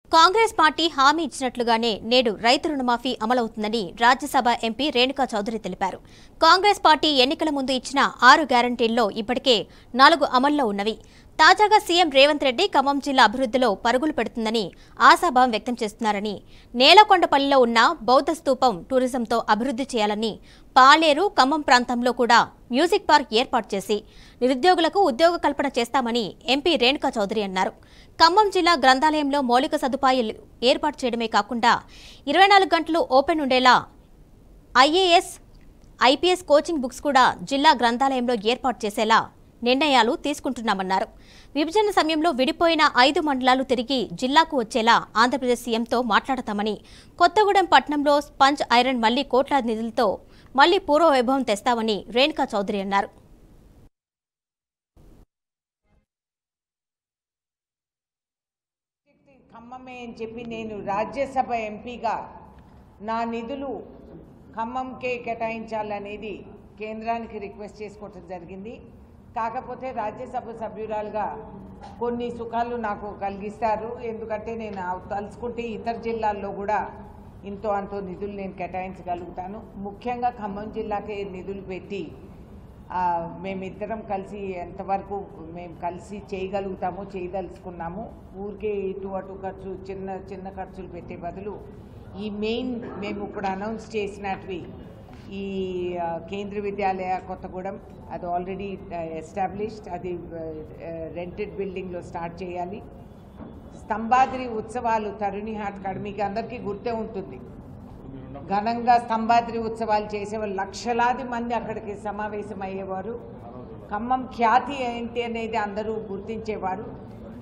Congress party హామీ ఇచ్చినట్లుగానే నేడు రైతు రుణమాఫీ అమలవుతుందని రాజ్యసభ ఎంపీ రేణుకా చౌదరి తెలిపారు. కాంగ్రెస్ పార్టీ ఎన్నికల ముందు ఇచ్చిన 6 గ్యారంటీల్లో ఇప్పటికే 4 అమల్లో ఉన్నవి. తాజాగా సీఎం రేవంత్ రెడ్డి ఖమ్మం జిల్లా అభివృద్ధిలో పరుగులు పెడుతుందని ఆశాభావం వ్యక్తం చేస్తున్నారని, నేలకొండపల్లిలో ఉన్న బౌద్ధ స్తూపం టూరిజంతో అభివృద్ధి చేయాలని, పాలేరు ఖమ్మం ప్రాంతంలో కూడా మ్యూజిక్ పార్క్ ఏర్పాటు చేసి నిరుద్యోగులకు ఉద్యోగ కల్పన చేస్తామని ఎంపీ రేణుకా చౌదరి అన్నారు. ఖమ్మం జిల్లా గ్రంథాలయంలో మౌలిక సదుపాయాలు ఏర్పాటు చేయడమే కాకుండా 24 గంటలు ఓపెన్ ఉండేలా ఐఏఎస్, ఐపీఎస్ కోచింగ్ బుక్స్ కూడా జిల్లా గ్రంథాలయంలో ఏర్పాటు చేసేలా నిర్ణయాలు తీసుకుంటున్నామన్నారు. విభజన సమయంలో విడిపోయిన 5 మండలాలు తిరిగి జిల్లాకు వచ్చేలా ఆంధ్రప్రదేశ్ సీఎంతో మాట్లాడతామని, కొత్తగూడెం పట్టణంలో స్పంజ్ ఐరన్ మళ్లీ కోట్లాది నిధులతో మళ్లీ పూర్వ వైభవం తెస్తామని రేణుకా చౌదరి అన్నారు. ఖమ్మమే అని చెప్పి నేను రాజ్యసభ ఎంపీగా నా నిధులు ఖమ్మంకే కేటాయించాలనేది కేంద్రానికి రిక్వెస్ట్ చేసుకోవడం జరిగింది. కాకపోతే రాజ్యసభ సభ్యురాలుగా కొన్ని సుఖాలు నాకు కలిగిస్తారు. ఎందుకంటే నేను తలుచుకుంటే ఇతర జిల్లాల్లో కూడా ఇంతో అంతో నిధులు నేను కేటాయించగలుగుతాను. ముఖ్యంగా ఖమ్మం చిల్లాకే నిధులు పెట్టి మేమిద్దరం కలిసి ఎంతవరకు మేము కలిసి చేయగలుగుతామో చేయదలుచుకున్నాము. ఊరికే ఇటు అటు ఖర్చు చిన్న చిన్న ఖర్చులు పెట్టే బదులు ఈ మెయిన్ మేము ఇప్పుడు అనౌన్స్ చేసినట్వి ఈ కేంద్ర విద్యాలయ కొత్తగూడెం అది ఆల్రెడీ ఎస్టాబ్లిష్డ్, అది రెంటెడ్ బిల్డింగ్లో స్టార్ట్ చేయాలి. స్తంభాద్రి ఉత్సవాలు తరుణి హాట్ కడిమికి అందరికీ గుర్తే ఉంటుంది. ఘనంగా స్తంభాద్రి ఉత్సవాలు చేసేవాళ్ళు లక్షలాది మంది అక్కడికి సమావేశం అయ్యేవారు. ఖమ్మం ఖ్యాతి ఏంటి అనేది అందరూ గుర్తించేవారు.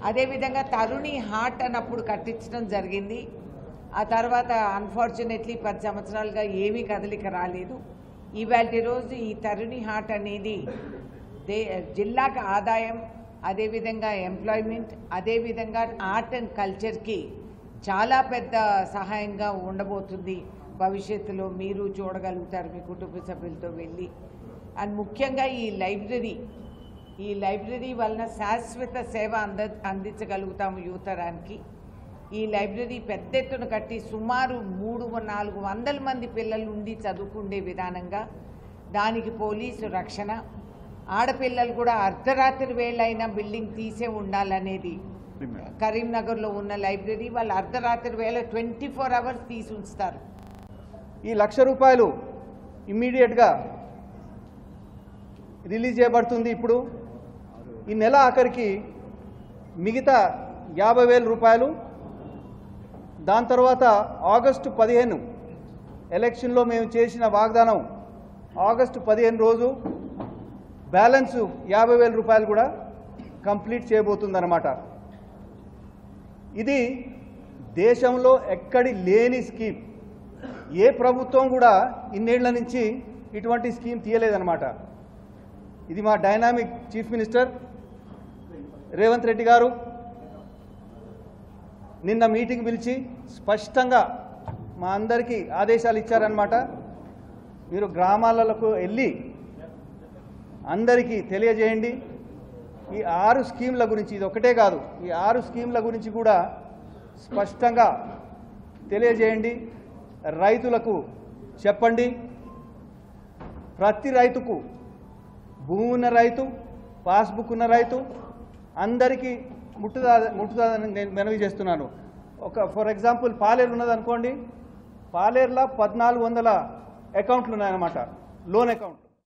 అదేవిధంగా తరుణి హాట్ అన్నప్పుడు కట్టించడం జరిగింది. ఆ తర్వాత అన్ఫార్చునేట్లీ 10 సంవత్సరాలుగా ఏమీ కదలిక రాలేదు. ఇవాళ రోజు ఈ తరుణి హాట్ అనేది జిల్లాకు ఆదాయం, అదేవిధంగా ఎంప్లాయ్మెంట్, అదేవిధంగా ఆర్ట్ అండ్ కల్చర్కి చాలా పెద్ద సహాయంగా ఉండబోతుంది. భవిష్యత్తులో మీరు చూడగలుగుతారు మీ కుటుంబ సభ్యులతో వెళ్ళి. అండ్ ముఖ్యంగా ఈ లైబ్రరీ వలన శాశ్వత సేవ అందించగలుగుతాము యువతరానికి. ఈ లైబ్రరీ పెద్ద ఎత్తున కట్టి సుమారు 300-400 మంది పిల్లలు ఉండి చదువుకునే విధానంగా దానికి పోలీసు రక్షణ, ఆడపిల్లలు కూడా అర్ధరాత్రి వేళైనా బిల్డింగ్ తీసే ఉండాలనేది. కరీంనగర్లో ఉన్న లైబ్రరీ వాళ్ళు అర్ధరాత్రి వేళ 24 అవర్స్ తీసి ఉంచుతారు. ఈ ₹1,00,000 ఇమ్మీడియట్గా రిలీజ్ చేయబడుతుంది. ఇప్పుడు ఈ నెల ఆఖరికి మిగతా ₹50,000. దాని తర్వాత ఆగస్టు 15 ఎలక్షన్లో మేము చేసిన వాగ్దానం ఆగస్టు 15 రోజు బ్యాలెన్స్ ₹50,000 కూడా కంప్లీట్ చేయబోతుందన్నమాట. ఇది దేశంలో ఎక్కడి లేని స్కీమ్. ఏ ప్రభుత్వం కూడా ఇన్నేళ్ల నుంచి ఇటువంటి స్కీమ్ తీయలేదన్నమాట. ఇది మా dynamic chief minister Revanth Reddy గారు నిన్న మీటింగ్ పిలిచి స్పష్టంగా మా అందరికీ ఆదేశాలు ఇచ్చారన్నమాట. మీరు గ్రామాలకు వెళ్ళి అందరికీ తెలియజేయండి. ఈ 6 స్కీమ్ల గురించి, ఇది ఒకటే కాదు, ఈ 6 స్కీమ్ల గురించి కూడా స్పష్టంగా తెలియజేయండి. రైతులకు చెప్పండి. ప్రతి రైతుకు, భూమి ఉన్న రైతు, పాస్బుక్ ఉన్న రైతు అందరికీ ముట్టుదాదని నేను మనవి చేస్తున్నాను. ఫర్ ఎగ్జాంపుల్ పాలేరు ఉన్నదనుకోండి, పాలేరులో 1400 అకౌంట్లు ఉన్నాయన్నమాట, లోన్ అకౌంట్.